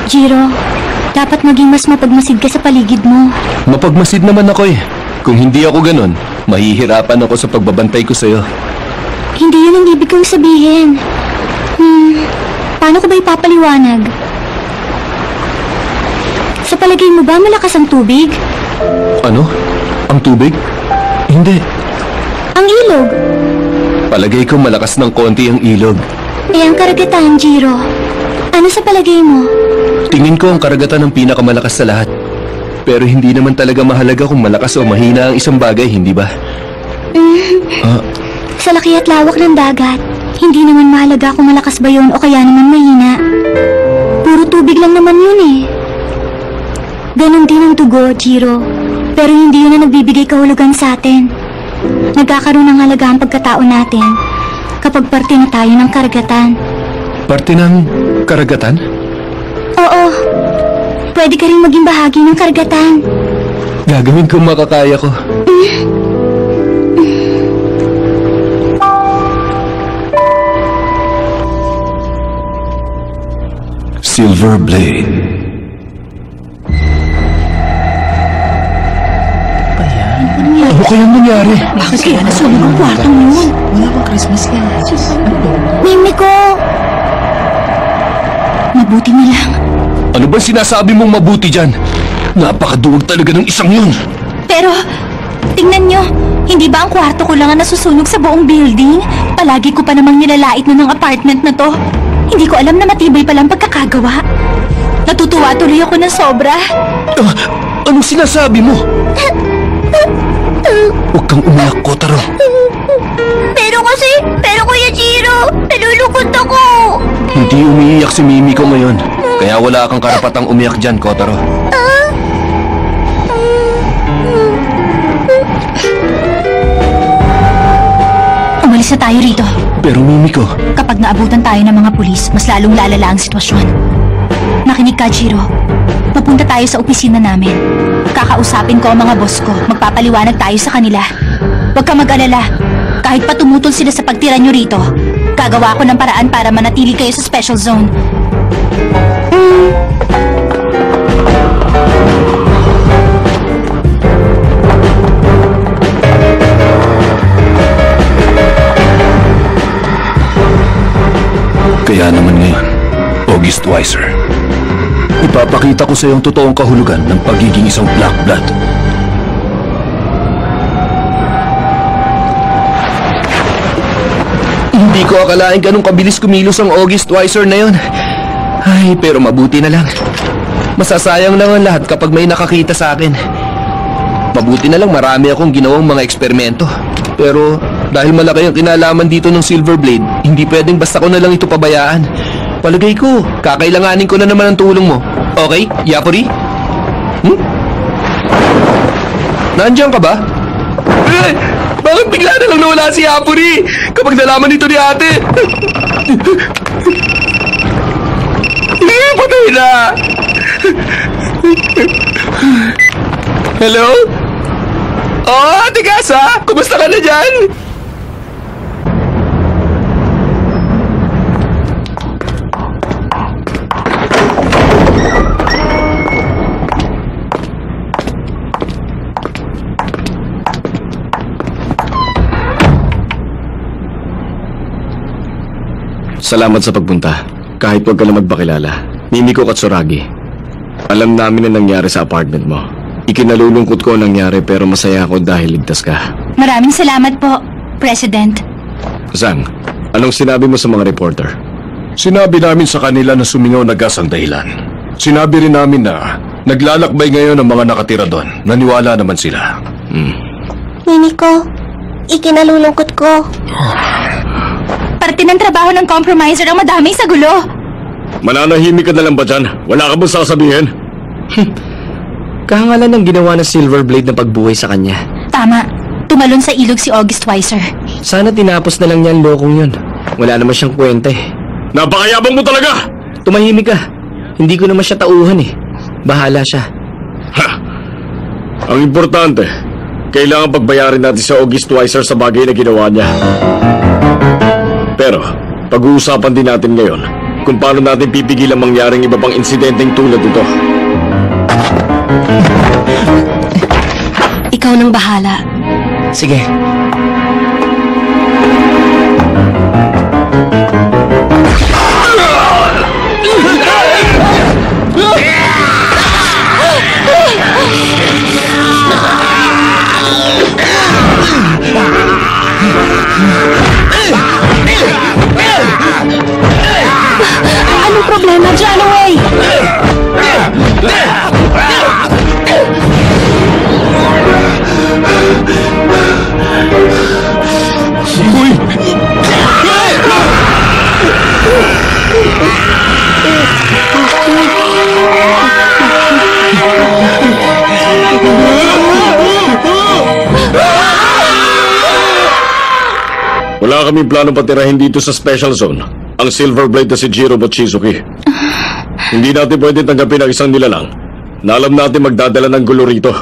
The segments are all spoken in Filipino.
Jiro, dapat maging mas mapagmasid ka sa paligid mo. Mapagmasid naman ako eh. Kung hindi ako ganun, mahihirapan ako sa pagbabantay ko sa'yo. Hindi yun ang ibig kong sabihin. Paano ko ba ipapaliwanag? Sa palagay mo ba malakas ang tubig? Ano? Ang tubig? Hindi. Ang ilog? Palagay ko malakas ng konti ang ilog. Eh ang karagatan, Jiro. Ano sa palagay mo? Tingin ko ang karagatan ang pinakamalakas sa lahat. Pero hindi naman talaga mahalaga kung malakas o mahina ang isang bagay, hindi ba? Sa laki at lawak ng dagat, hindi naman mahalaga kung malakas ba yun o kaya naman mahina. Puro tubig lang naman yun eh. Ganon din ang dugo, Jiro. Pero hindi yun ang nagbibigay kahulugan sa atin. Nagkakaroon ng halaga ang pagkatao natin kapag parte na tayo ng karagatan. Parte ng karagatan? Oo. Pwede ka rin maging bahagi ng karagatan. Gagawin ko makakaya ko. Silver Blade. Ano kayang nangyari? Bakit kaya nasunog ang kwartong yun? Wala bang Christmas yan? Mimi ko! Mabuti na lang. Ano ba sinasabi mong mabuti dyan? Napakaduwag talaga ng isang yun. Pero, tingnan nyo. Hindi ba ang kwarto ko lang ang nasusunog sa buong building? Palagi ko pa namang nilalait na ng apartment na to. Hindi ko alam na matibay palang pagkakagawa. Natutuwa tuloy ako ng sobra. Anong sinasabi mo? Huwag kang umiyak, Kotaro. Pero Kuya Jiro, nalulungkot ako. Hindi umiiyak si Mimi ko ngayon. Kaya wala kang karapatang umiyak dyan, Kotaro. Umalis na tayo rito. Pero Mimi ko... Kapag naabutan tayo ng mga pulis, mas lalong lalala ang sitwasyon. Nakinig ka, Jiro. Pupunta tayo sa opisina namin. Kakausapin ko ang mga boss ko. Magpapaliwanag tayo sa kanila. Huwag ka mag-alala. Kahit pa tumutol sila sa pagtira nyo rito, gagawa ko ng paraan para manatili kayo sa special zone. Kaya naman ngayon, August Weiser, ipapakita ko sa iyong totoong kahulugan ng pagiging isang Black Blood. Hindi ko akalain ganong kabilis kumilos ang August Weiser na yun. Ay, pero mabuti na lang. Masasayang lang ang lahat kapag may nakakita sa akin. Mabuti na lang marami akong ginawang mga eksperimento. Pero dahil malaki ang kinalaman dito ng Silver Blade, hindi pwedeng basta ko na lang ito pabayaan. Palagay ko, kakailanganin ko na naman ang tulong mo. Okay, Yapori? Nandiyan ka ba? Bakit bigla na lang nawala si Yapori kapag nalaman ito ni ate? Patay na! Hello? Oh, Ate Gasa! Kumusta ka na dyan? Salamat sa pagpunta. Kahit wag ka na magpakilala. Mimi ko Katsuragi. Alam namin na nangyari sa apartment mo. Ikinalulungkot ko ang nangyari pero masaya ako dahil ligtas ka. Maraming salamat po, President. Zhang, anong sinabi mo sa mga reporter? Sinabi namin sa kanila na sumingaw na gas ang dahilan. Sinabi rin namin na naglalakbay ngayon ang mga nakatira doon. Naniwala naman sila. Mimi ko, ikinalulungkot ko. Parte ng trabaho ng compromiser ang madami sa gulo. Mananahimik ka na lang ba dyan? Wala ka bang sasabihin? Kahangalan ng ginawa ng Silver Blade na pagbuhay sa kanya. Tama, tumalon sa ilog si August Weiser. Sana tinapos na lang niya ang lokong yun. Wala naman siyang kwenta eh. Napakayabang mo talaga! Tumahimik ka. Hindi ko naman siya tauhan eh. Bahala siya. Ang importante, kailangan pagbayarin natin si August Weiser sa bagay na ginawa niya. Pero, pag-uusapan din natin ngayon kung paano natin pipigilan mangyaring iba pang insidenteng tulad ito. Ikaw nang bahala. Sige. Anong problema, Janaway? Wala kaming plano patirahin dito sa Special Zone ang Silver Blade na si Jiro Mochizuki. Hindi natin pwede tanggapin ang isang nilalang na alam natin magdadala ng gulo rito.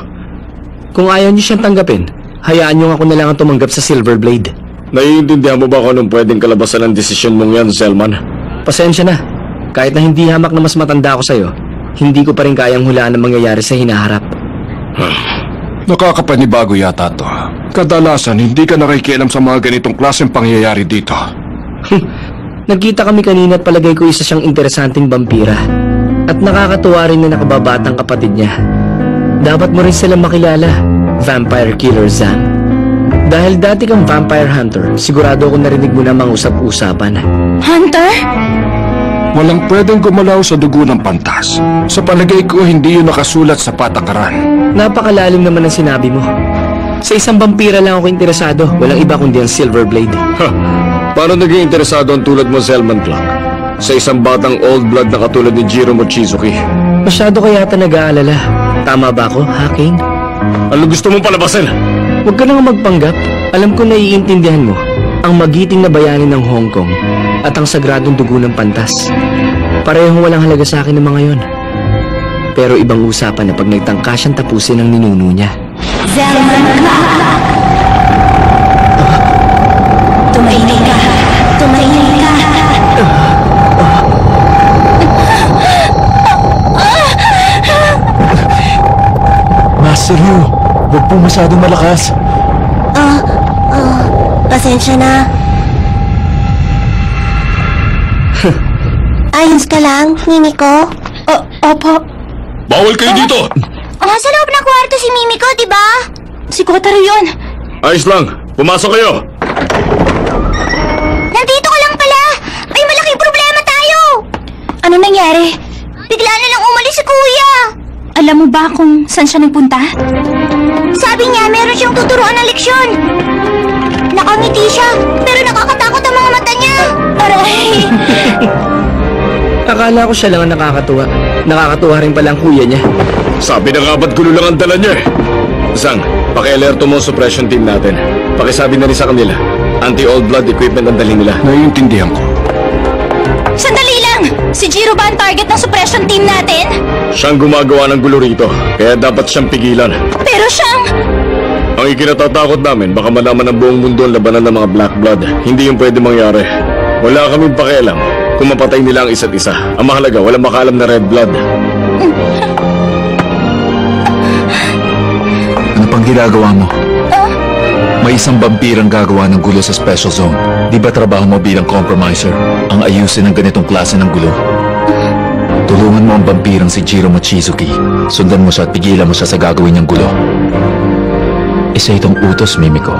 Kung ayaw niyo siyang tanggapin, hayaan niyo ako na lang ang tumanggap sa Silver Blade. Naiintindihan mo ba kung anong pwedeng kalabasan ng desisyon mong yan, Zelman? Pasensya na. Kahit na hindi hamak na mas matanda ako sa'yo, hindi ko pa rin kayang hulaan ang mangyayari sa hinaharap. Nakakapanibago yata to. Kadalasan, hindi ka nakikialam sa mga ganitong klaseng pangyayari dito. Nagkita kami kanina at palagay ko isa siyang interesanting vampira. At nakakatuwa rin na nakababatang kapatid niya. Dapat mo rin silang makilala, Vampire Killer Zan. Dahil dati kang vampire hunter, sigurado ako narinig mo na mga usap-usapan. Hunter? Walang pwedeng gumalaw sa dugo ng pantas. Sa palagay ko, hindi yun nakasulat sa patakaran. Napakalalim naman ang sinabi mo. Sa isang vampira lang ako interesado, walang iba kundi ang Silver Blade. Ha! Paano naging interesado ang tulad mo, Zelman Clark? Sa isang batang old blood na katulad ni Jiro Mochizuki. Masyado ka yata nag-aalala. Tama ba ako, Haking? Ano gusto mong palabasin? Huwag ka nang magpanggap. Alam ko naiintindihan mo ang magiting na bayani ng Hong Kong at ang sagradong dugo ng pantas. Parehong walang halaga sa akin ng mga yon. Pero ibang usapan na pag nagtangka siyang tapusin ang ninuno niya. Zelman Clark! Tumahimik ka! Tumahimik ka! Master Yu, huwag po masyadong malakas. Pasensya na. Ayos ka lang, Mimiko? Opo. Bawal kayo dito! Nasa loob ng kwarto si Mimiko, di ba? Si Kotaro yun. Ayos lang, pumasok kayo! Nandito ka lang pala! May malaking problema tayo! Ano nangyari? Bigla na lang umalis si Kuya! Alam mo ba kung saan siya nagpunta? Sabi niya meron siyang tuturuan ng leksyon. Nakangiti siya, pero nakakatakot ang mga mata niya. Aray! Akala ko siya lang ang nakakatuwa. Nakakatuwa rin pala ang kuya niya. Sabi na nga ba't gulo lang ang dala niya eh? Zang, paki-alerto mo ang suppression team natin. Pakisabi na rin sa kanila. Anti-old blood equipment ang dalhin nila. Naiintindihan ko. Sandali lang! Si Jiro ba ang target ng suppression team natin? Siyang gumagawa ng gulo rito, kaya dapat siyang pigilan. Pero siyang... Ang ikinatatakot namin, baka malaman ng buong mundo ang labanan ng mga black blood. Hindi yung pwede mangyari. Wala kaming pakialam kung mapatay nila ang isa't isa. Ang mahalaga, walang makaalam na red blood. Ano pang ginagawa mo? May isang vampirang gagawa ng gulo sa Special Zone. Di ba trabaho mo bilang compromiser ang ayusin ng ganitong klase ng gulo? Tulungan mo ang vampirang si Jiro Mochizuki. Sundan mo siya at pigilan mo siya sa gagawin niyang gulo. Isa itong utos, Mimiko.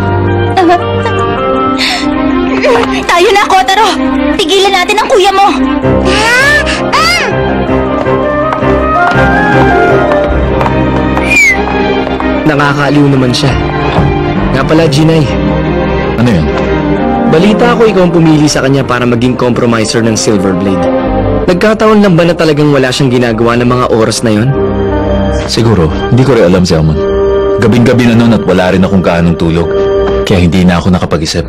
Tayo na, Kotaro! Tigilan natin ang kuya mo! Nakakaaliw naman siya. Nga pala, Jinay. Ano yun? Balita ko ikaw ang pumili sa kanya para maging compromiser ng Silver Blade. Nagkataon lang ba na talagang wala siyang ginagawa ng mga oras na yon? Siguro, hindi ko rin alam, Zelman. Gabing-gabi na nun at wala rin akong kaanong tulog. Kaya hindi na ako nakapag-isip.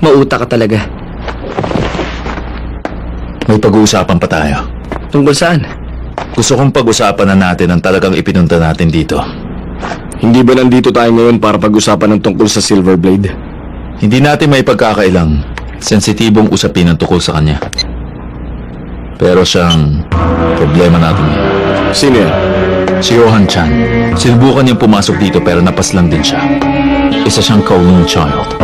Mauta ka talaga. May pag-uusapan pa tayo. Tungkol saan? Gusto kong pag-usapan na natin ang talagang ipinunta natin dito. Hindi ba nandito tayo ngayon para pag-usapan ng tungkol sa Silverblade? Hindi natin may pagkakailang sensitibong usapin ang tukol sa kanya. Pero siyang problema natin ngayon. Sino yan? Si Johan Chan. Sinubukan niyang pumasok dito pero napaslang din siya. Isa siyang Kowloon child.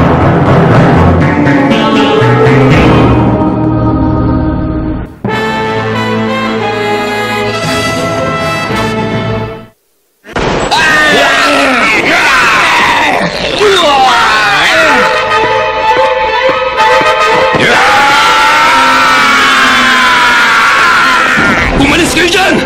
Umalis kayo dyan!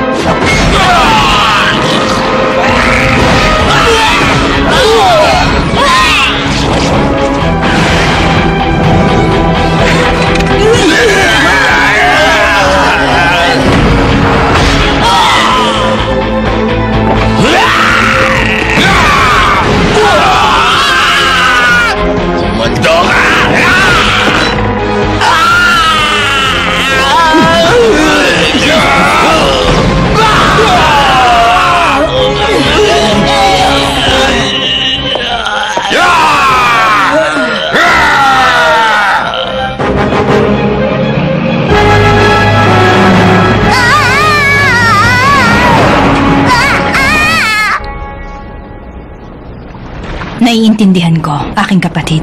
Naiintindihan ko, aking kapatid.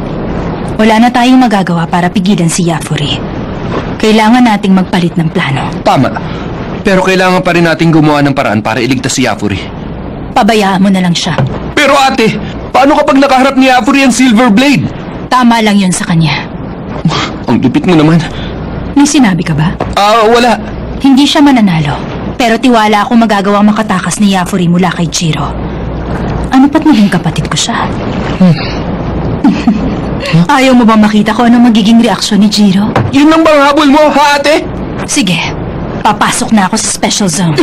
Wala na tayong magagawa para pigilan si Yafuri. Kailangan nating magpalit ng plano. Tama. Pero kailangan pa rin nating gumawa ng paraan para iligtas si Yafuri. Pabayaan mo na lang siya. Pero ate, paano kapag nakaharap ni Yafuri ang Silverblade? Tama lang yun sa kanya. Ang lupit mo naman. May sinabi ka ba? Wala. Hindi siya mananalo. Pero tiwala ako magagawang makatakas ni Yafuri mula kay Jiro. Ano pa't naging kapatid ko siya? Ayaw mo ba makita ko ano magiging reaksyon ni Jiro? Yun lang bang habol mo, ha ate? Sige, papasok na ako sa special zone.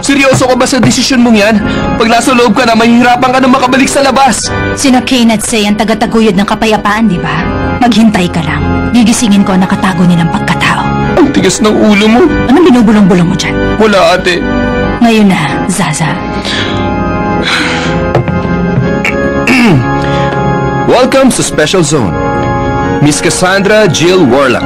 Seryoso ka ba sa desisyon mong yan? Pag nasa loob ka na, mahihirapan ka na makabalik sa labas. Sina Kane at Sei ang tagataguyod ng kapayapaan, di ba? Maghintay ka lang. Gigisingin ko ang nakatago nilang pagkatao. Ang tigas ng ulo mo. Anong binubulong-bulong mo dyan? Wala ate. Ngayon na, Zaza. Welcome sa Special Zone. Miss Cassandra Jill Warlock.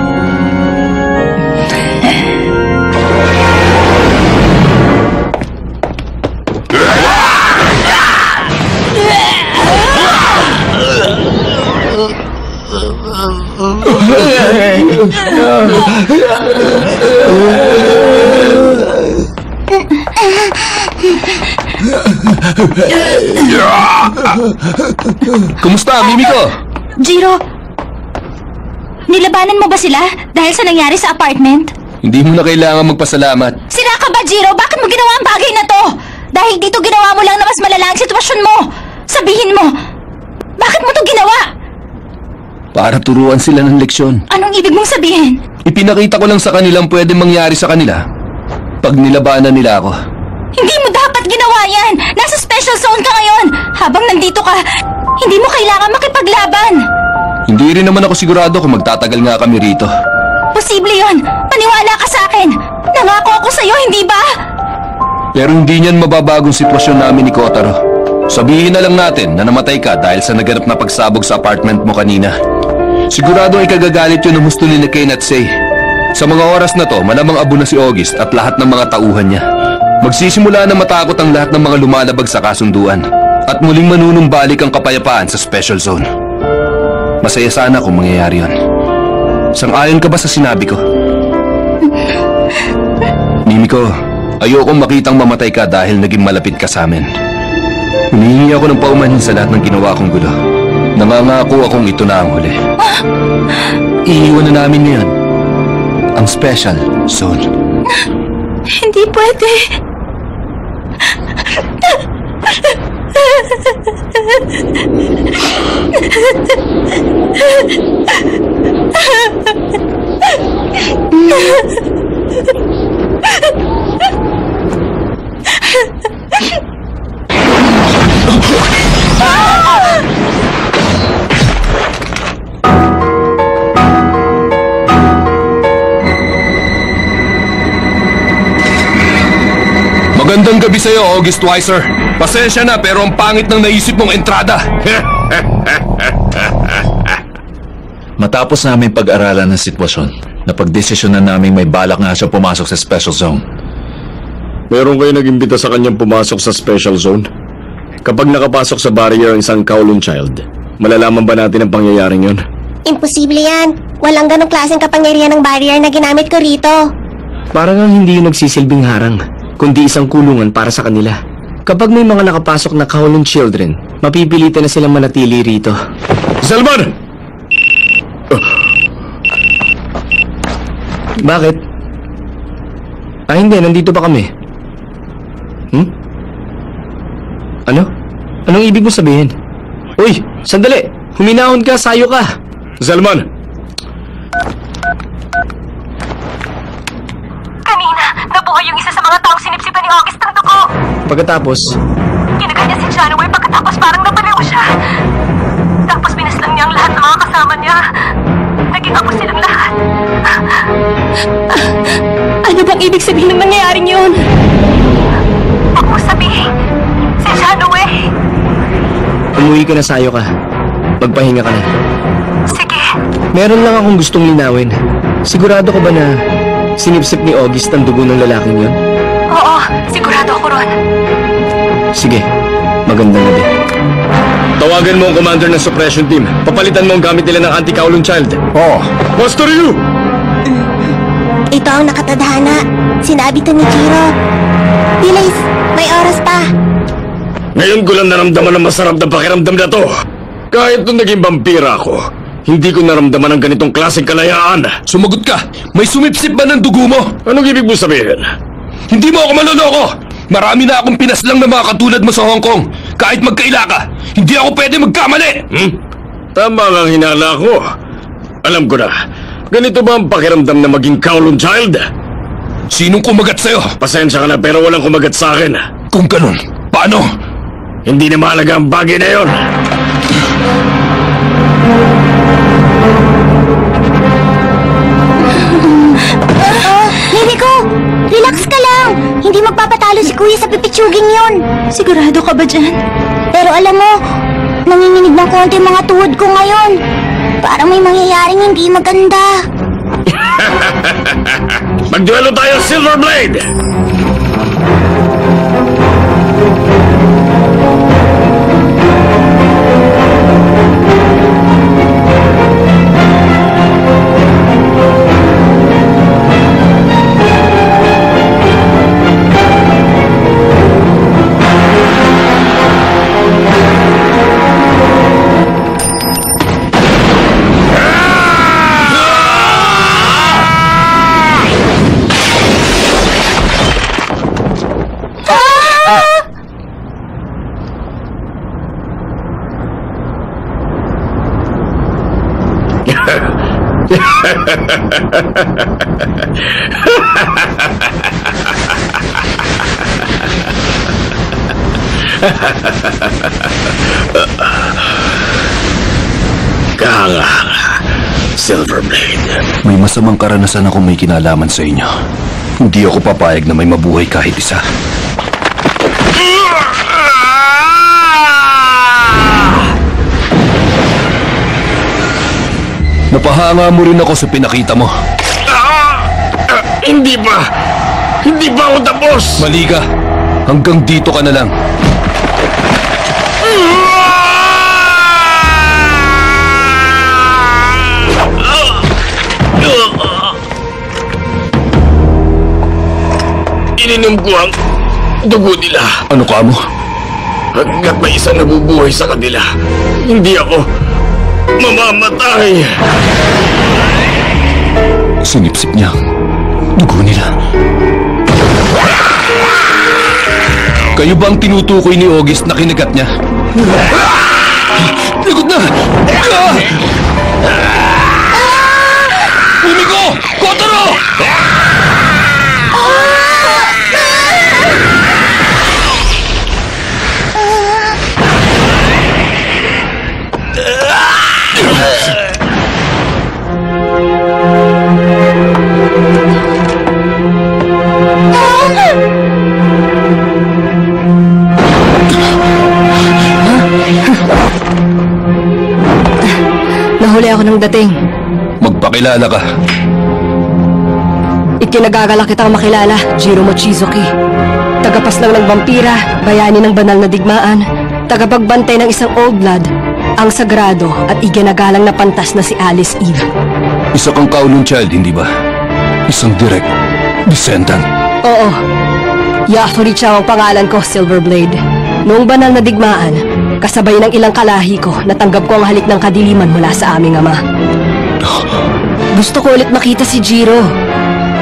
Kumusta, Mimiko? Jiro, nilabanan mo ba sila dahil sa nangyari sa apartment? Hindi mo na kailangan magpasalamat. Sira ka ba, Jiro? Bakit mo ginawa ang bagay na to? Dahil dito ginawa mo lang na mas malala ang sitwasyon mo. Sabihin mo, bakit mo to ginawa? Para turuan sila ng leksyon. Anong ibig mong sabihin? Ipinakita ko lang sa kanilang pwede mangyari sa kanila pag nilabanan nila ako. Hindi mo dapat ginawa yan! Nasa special zone ka ngayon! Habang nandito ka, hindi mo kailangan makipaglaban! Hindi rin naman ako sigurado kung magtatagal nga kami rito. Posible yon! Maniwala ka sa akin! Nangako ako sa'yo, hindi ba? Pero hindi niyan mababagong sitwasyon namin ni Kotaro. Sabihin na lang natin na namatay ka dahil sa naganap na pagsabog sa apartment mo kanina. Siguradong ikagagalit yun ng gusto ni Kane at Sei. Sa mga oras na to, malamang abo na si August at lahat ng mga tauhan niya. Magsisimula na matakot ang lahat ng mga lumalabag sa kasunduan at muling manunumbalik ang kapayapaan sa Special Zone. Masaya sana kung mangyayari yun. Sang-ayon ka ba sa sinabi ko? Mimiko, ayokong makitang mamatay ka dahil naging malapit ka sa amin. Humihingi ako ng paumanhin sa lahat ng ginawa kong gulo. Nangangako akong ito na ang huli. Iiwan na namin ngayon ang Special Zone. Hindi pwede. Magandang Magandang gabi sa'yo, August Weiser. Pasensya na pero ang pangit ng naisip mong entrada. Matapos namin pag-aralan ng sitwasyon, napagdesisyonan namin may balak nga siya pumasok sa Special Zone. Meron kayo nag-imbita sa kanyang pumasok sa Special Zone? Kapag nakapasok sa barrier ang isang Kowloon child, malalaman ba natin ang pangyayaring yun? Imposible yan. Walang ganong klaseng kapangyarihan ng barrier na ginamit ko rito. Parang ang hindi yung nagsisilbing harang, kundi isang kulungan para sa kanila. Kapag may mga nakapasok na Kowloon children, mapipilitan na silang manatili rito. Salman! Bakit? Hindi, nandito pa kami. Ano? Anong ibig mo sabihin? Uy, sandali! Huminahon ka, sayo ka! Salman! Kanina, nabuhay yung isa sa mga taong sinipsipan ni August ng dugo. Pagkatapos, Kinaganyan si Janaway pagkatapos parang nabaliw siya. Tapos binaslang niya ang lahat ng mga kasama niya. Naging ako silang lahat. Ano bang ibig sabihin ng nangyayaring yun? Huwag mo sabihin. Si Janaway. umuwi ka na, sayo ka. Magpahinga ka na. Sige. Meron lang akong gustong linawin. Sigurado ko ba na sinipsip ni August ang dugo ng lalaking yun? Oo, sigurado ako ron. Sige, magandang gabi. Tawagan mo ang commander ng suppression team. Papalitan mo ang gamit nila ng anti-Kowloon child. Oh, Master Yu! Ito ang nakatadhana. Sinabi to ni Jiro. Bilis, may oras pa. Ngayon ko lang naramdaman ang masarap na pakiramdam na to. Kahit nung naging vampira ako, hindi ko naramdaman ang ganitong klaseng kalayaan. sumagot ka. May sumipsip ba ng dugo mo? Anong ibig mo sabihin? Hindi mo ako maloloko. Marami na akong pinaslang na mga katulad mo sa Hong Kong. Kahit magkaila ka, hindi ako pwede magkamali. Tama ang hinala ko. Alam ko na. Ganito ba ang pakiramdam na maging Kowloon child? Sinong kumagat sa'yo? Pasensya ka na pero walang kumagat sa akin. Kung ganun, paano? Hindi na mahalaga ang bagay na yon. Mimiko, relax ka lang. Hindi magpapatalo si Kuya sa pipitsuging yun. Sigurado ka ba dyan? Pero alam mo, nanginginig ng konti mga tuhod ko ngayon. Parang may mangyayaring hindi maganda. Magduelo tayo, Silverblade! Kahanga, Silverblade. May masamang karanasan akong may kinalaman sa inyo. Hindi ako papayag na may mabuhay kahit isa. Napahanga mo rin ako sa pinakita mo. Hindi pa! Hindi pa ako tapos! Mali ka. Hanggang dito ka na lang. Ininom ko ang dugo nila. Ano ka mo? Hanggat may isa nabubuhay sa kanila, hindi ako mamamatay. Sinipsip niya ang dugo nila. Kayo ba ang tinutukoy ni August na kinagat niya? Lagot na! Mimiko! Kotaro! dating. Magpakilala ka. Ikinagagalak kitang makilala, Jiro Mochizuki. Tagapaslang ng vampira, bayani ng banal na digmaan, tagapagbantay ng isang old blood, ang sagrado at iginagalang na pantas na si Alice Eve. Isa kang Kowloon child, hindi ba? Isang direct descendant. Oo. Yafuri Chao ang pangalan ko, Silverblade. Noong banal na digmaan, kasabay ng ilang kalahi ko, natanggap ko ang halik ng kadiliman mula sa aming ama. Gusto ko ulit makita si Jiro.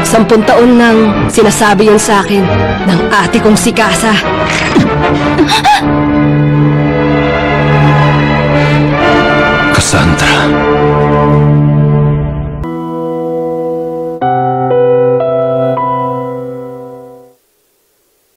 10 taon nang sinasabi yun sa akin ng ate kong si Kasa. Cassandra.